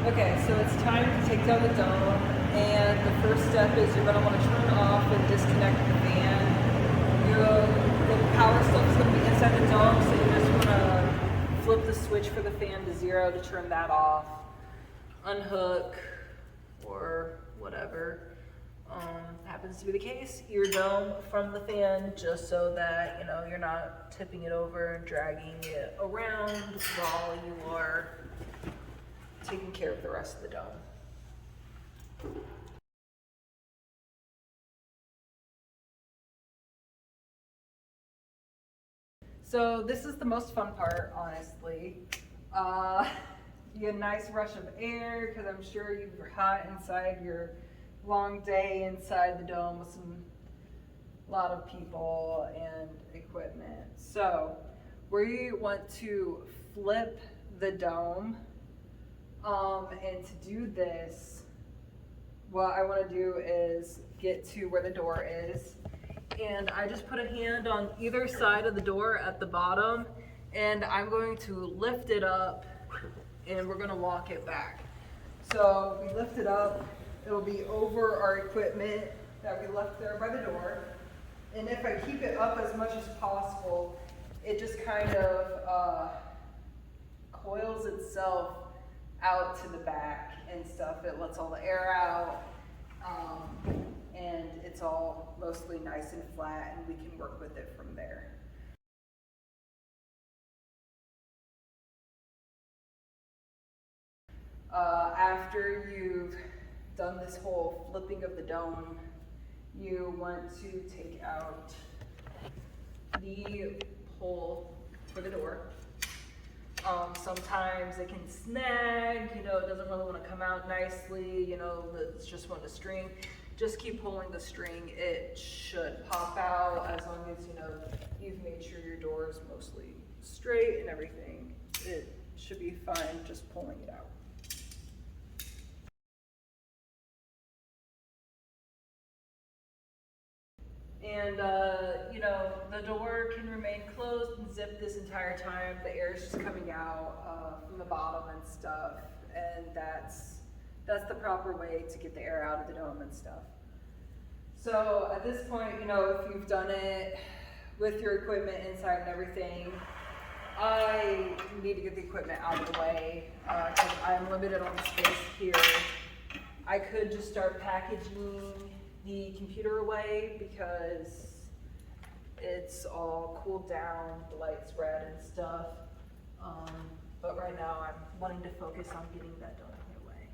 Okay, so it's time to take down the dome, and the first step is you're going to want to turn off and disconnect the fan. The power stuff is going to be inside the dome, so you just want to flip the switch for the fan to 0 to turn that off, unhook, or whatever happens to be the case, your dome from the fan, just so that you're not tipping it over and dragging it around while you are taking care of the rest of the dome. So this is the most fun part, honestly. You get a nice rush of air because I'm sure you're hot inside your long day inside the dome with a lot of people and equipment. So we want to flip the dome. And to do this, what I want to do is get to where the door is. And I just put a hand on either side of the door at the bottom, and I'm going to lift it up, and we're going to walk it back. So we lift it up, it'll be over our equipment that we left there by the door. And if I keep it up as much as possible, it just kind of coils itself out to the back and stuff. It lets all the air out, and it's all mostly nice and flat, and we can work with it from there. After you've done this whole flipping of the dome, you want to take out the hole for the door. Sometimes it can snag, it doesn't really want to come out nicely, it's just one of the string. Just keep pulling the string. It should pop out as long as, you've made sure your door is mostly straight and everything. It should be fine just pulling it out. And, the door can remain closed and zipped this entire time. The air is just coming out from the bottom and stuff. And that's the proper way to get the air out of the dome and stuff. So at this point, if you've done it with your equipment inside and everything, I need to get the equipment out of the way because I'm limited on the space here. I could just start packaging the computer away because it's all cooled down, the light's red and stuff. But right now I'm wanting to focus on getting that done away.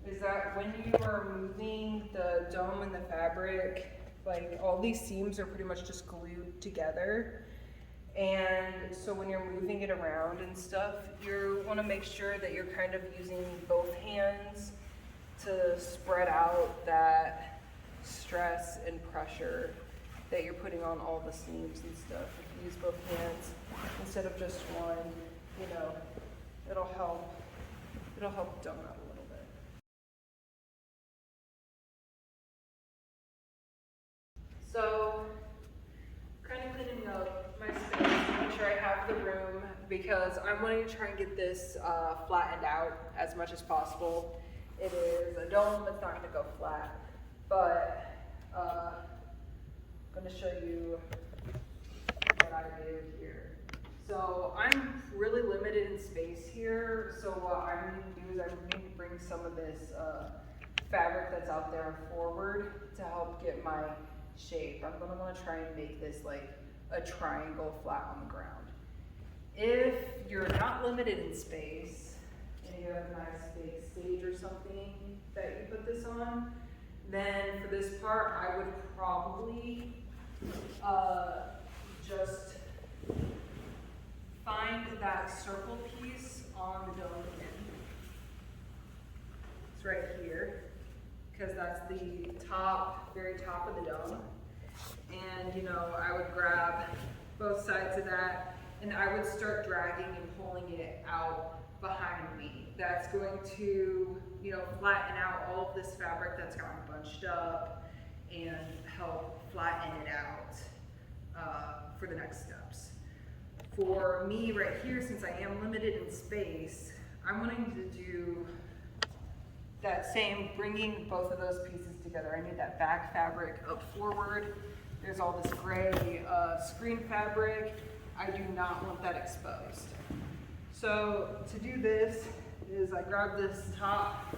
Is that when you are moving the dome and the fabric, like all these seams are pretty much just glued together. And so when you're moving it around and stuff, you want to make sure that you're kind of using both hands to spread out that stress and pressure that you're putting on all the seams and stuff. If you use both hands instead of just one, it'll help dome out a little bit. So kind of cleaning up my space to make sure I have the room because I'm wanting to try and get this flattened out as much as possible. It is a dome, it's not going to go flat, but I'm going to show you what I do here. So I'm really limited in space here, so what I'm going to do is I need to bring some of this fabric that's out there forward to help get my shape. I'm going to want to try and make this like a triangle flat on the ground. If you're not limited in space and you have a nice big stage or something that you put this on, then for this part I would probably just find that circle piece on the dome pin. It's right here, because that's the top, very top of the dome. And I would grab both sides of that and I would start dragging and pulling it out behind me. That's going to, flatten out all of this fabric that's gotten bunched up and help flatten it out for the next steps. For me right here, since I am limited in space, I'm wanting to do that same, bringing both of those pieces together. I need that back fabric up forward. There's all this gray screen fabric. I do not want that exposed. So to do this is I grab this top,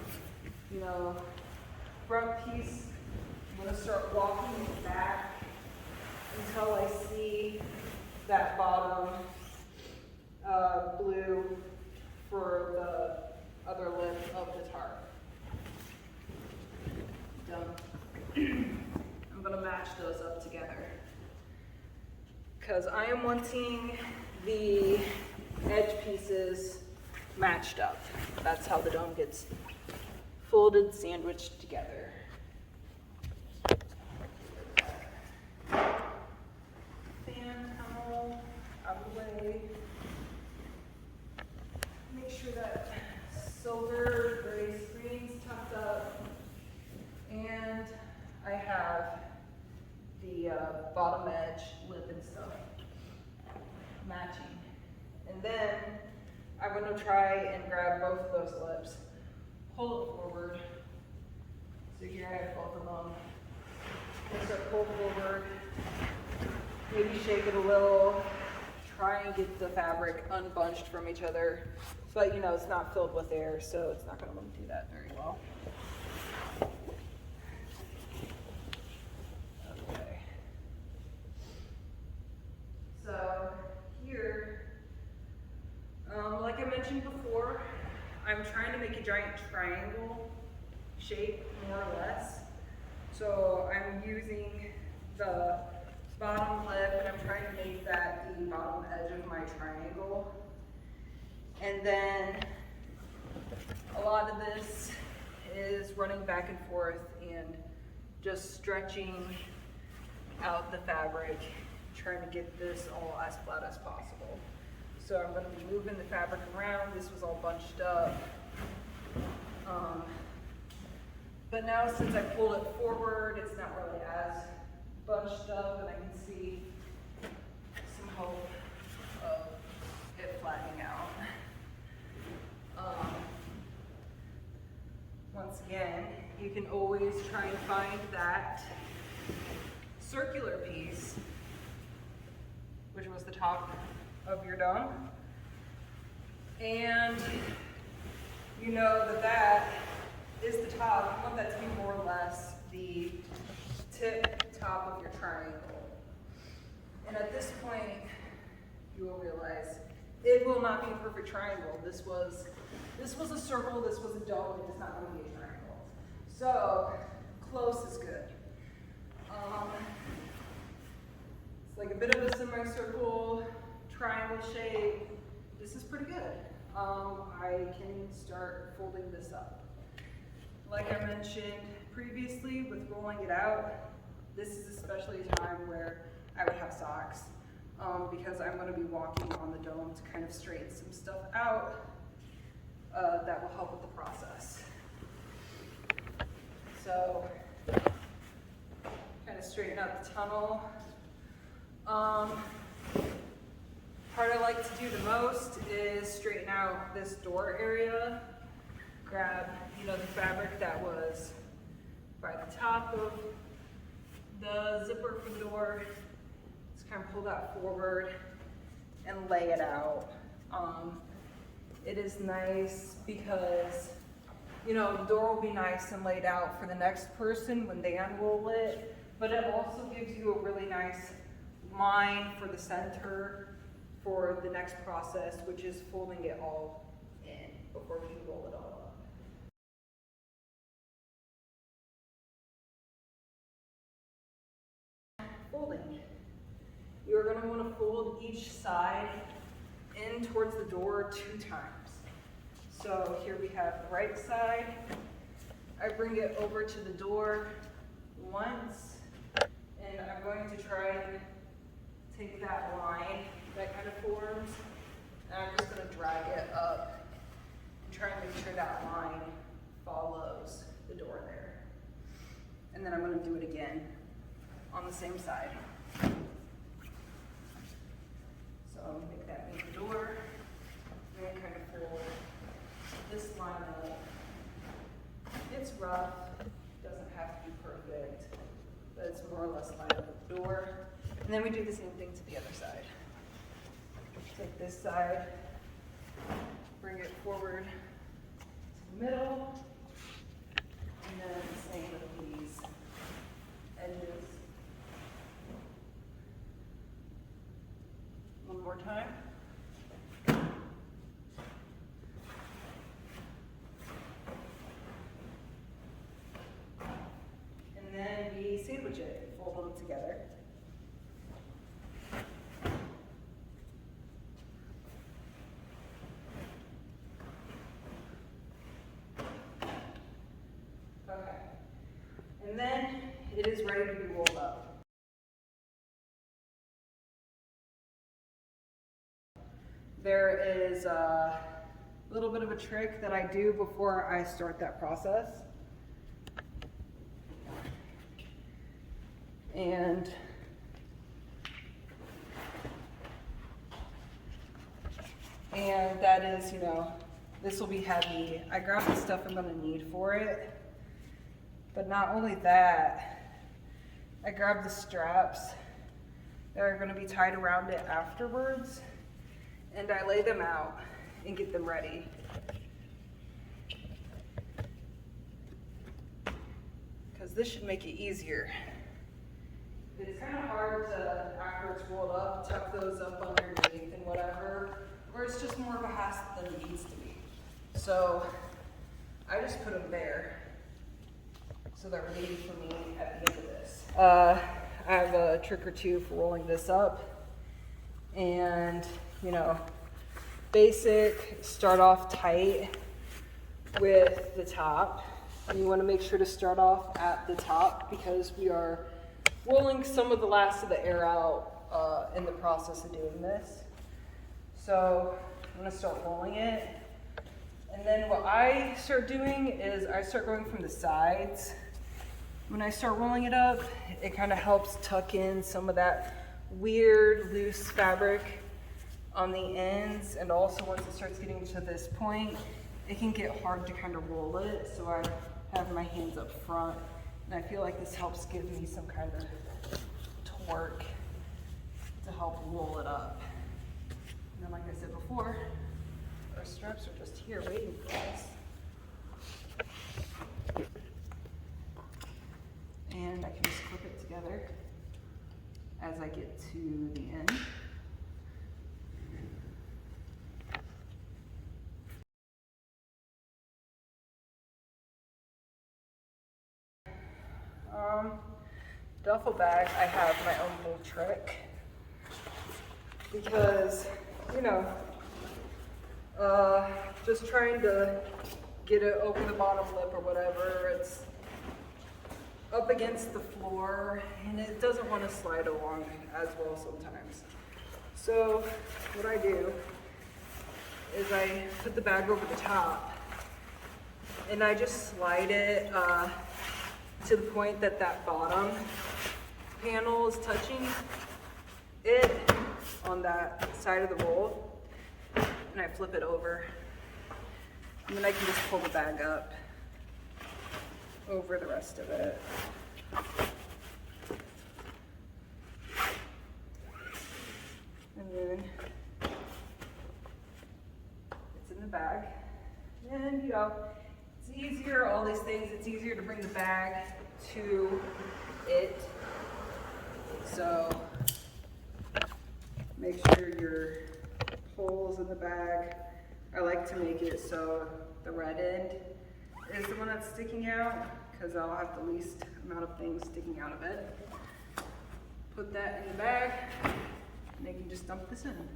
front piece. I'm gonna start walking it back until I see that bottom blue for the other lip of the tarp. Done. I'm gonna match those up together because I am wanting the edge pieces matched up. That's how the dome gets folded, sandwiched together. Fan tunnel out of the way. Make sure that silver gray screen's tucked up. And I have the bottom edge lip and stuff matching. And then I'm going to try and grab both of those lips, pull it forward. So here I have both of them. And so pull forward, maybe shake it a little, try and get the fabric unbunched from each other. But it's not filled with air, so it's not going to do that very well. Okay. So here, like I mentioned before, I'm trying to make a giant triangle shape, more or less. So I'm using the bottom lip and I'm trying to make that the bottom edge of my triangle. And then a lot of this is running back and forth and just stretching out the fabric, trying to get this all as flat as possible. So I'm going to be moving the fabric around. This was all bunched up. But now since I pulled it forward, it's not really as bunched up, and I can see some hope of it flattening out. Once again, you can always try and find that circular piece, which was the top of your dome, and you know that is the top. You want that to be more or less the tip top of your triangle. And at this point, you will realize it will not be a perfect triangle. This was a circle, this was a dome, it is not going to be a triangle. So close is good. It's like a bit of a semicircle, triangle shape. This is pretty good. I can start folding this up. Like I mentioned previously with rolling it out, this is especially a time where I would have socks because I'm going to be walking on the dome to kind of straighten some stuff out that will help with the process. So kind of straighten out the tunnel. Part I like to do the most is straighten out this door area. Grab, the fabric that was by the top of the zipper for the door. Just kind of pull that forward and lay it out. It is nice because, the door will be nice and laid out for the next person when they unroll it, but it also gives you a really nice line for the center for the next process, which is folding it all in before we can roll it all up. Folding. You're going to want to fold each side in towards the door 2 times. So here we have the right side. I bring it over to the door once, and I'm going to try and take that line that kind of forms, and I'm just going to drag it up and try and make sure that line follows the door there. And then I'm going to do it again on the same side. So make that And then we do the same thing to the other side. Take this side, bring it forward to the middle, and then the same with these edges. One more time. And then we sandwich it, fold them together. Okay. And then it is ready to be rolled up. There is a little bit of a trick that I do before I start that process. And that is, you know, this will be heavy. I grab the stuff I'm gonna need for it. But not only that, I grab the straps that are gonna be tied around it afterwards, and I lay them out and get them ready. Because this should make it easier. It's kind of hard to, after it's rolled up, tuck those up underneath and whatever, or it's just more of a hassle than it needs to be. So I just put them there so they're ready for me at the end of this. I have a trick or two for rolling this up. And, you know, basic, start off tight with the top. And you want to make sure to start off at the top because we are rolling some of the last of the air out in the process of doing this. So I'm going to start rolling it. And then what I start doing is I start going from the sides. When I start rolling it up, it kind of helps tuck in some of that weird loose fabric on the ends. And also once it starts getting to this point, it can get hard to kind of roll it. So I have my hands up front. And I feel like this helps give me some kind of torque to help roll it up. And then like I said before, our straps are just here waiting for us. And I can just clip it together as I get to the end. Duffel bag, I have my own little trick because, you know, just trying to get it over the bottom lip or whatever, it's up against the floor and it doesn't want to slide along as well sometimes. So what I do is I put the bag over the top and I just slide it to the point that that bottom panel is touching it on that side of the roll, and I flip it over, and then I can just pull the bag up over the rest of it. And then it's in the bag, and you know, it's easier, all these things, it's easier to bring the bag to it. So make sure your holes in the bag, I like to make it so the red end is the one that's sticking out because I'll have the least amount of things sticking out of it. Put that in the bag and you can just dump this in.